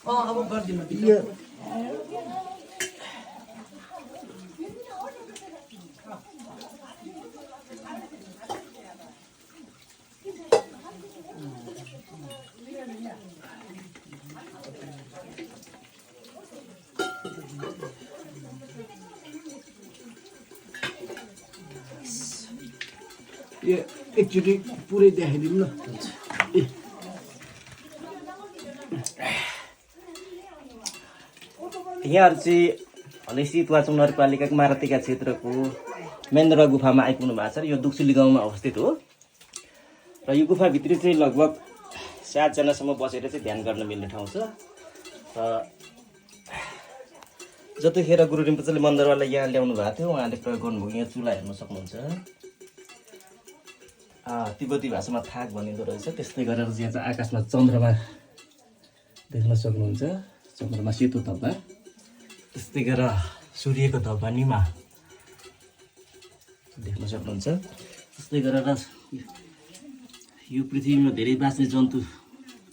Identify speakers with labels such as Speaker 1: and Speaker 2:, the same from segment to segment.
Speaker 1: अब गर्दिनु
Speaker 2: यो यो एकचोटि पुरै देखाइदिनु न ए
Speaker 3: यहाँहरू चाहिँ हालै सितुवाचौँ नगरपालिकाको मारातिका क्षेत्रको मेन्द्र गुफामा आइपुग्नु भएको छ र यो दुक्सुली गाउँमा अवस्थित हो र यो गुफाभित्र चाहिँ लगभग 7 जनासम्म बसेर चाहिँ ध्यान गर्न मिल्ने ठाउँ छ र जतिखेर गुरु रिम्पोछेले मन्दरवाला यहाँ ल्याउनु भएको थियो उहाँले प्रयोग गर्नुभएको यहाँ चुला हेर्न सक्नुहुन्छ तिब्बती भाषामा थाक भनिँदो रहेछ त्यस्तै गरेर यहाँ चाहिँ आकाशमा चन्द्रमा देख्न सक्नुहुन्छ चन्द्रमा सेतो धब्बा त्यस्तै गरेर सूर्यको धब्बा निमा देख्न सक्नुहुन्छ त्यस्तै गरेर यो पृथ्वीमा धेरै बाँच्ने जन्तु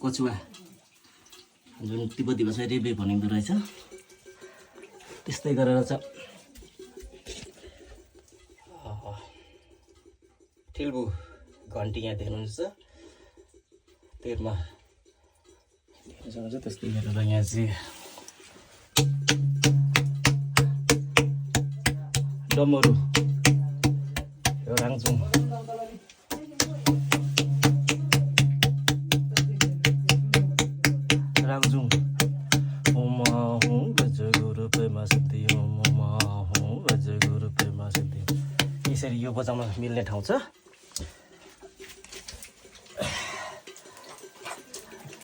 Speaker 3: कछुवा जुन तिब्बती भाषा रेबे भनिँदो रहेछ त्यस्तै गरेर चाहिँ ठिल्बु घन्टी यहाँ देख्नुहुन्छ तेरमा देख्न सक्नुहुन्छ त्यस्तै गरेर यहाँ चाहिँ डमरू यो राङचुङ राङचुङ ओम हुँ गज गुरु प्रेमा सिद्धि ओम हुँ गज गुरु प्रेमा सिद्धि यसरी यो बजाउन मिल्ने ठाउँ छ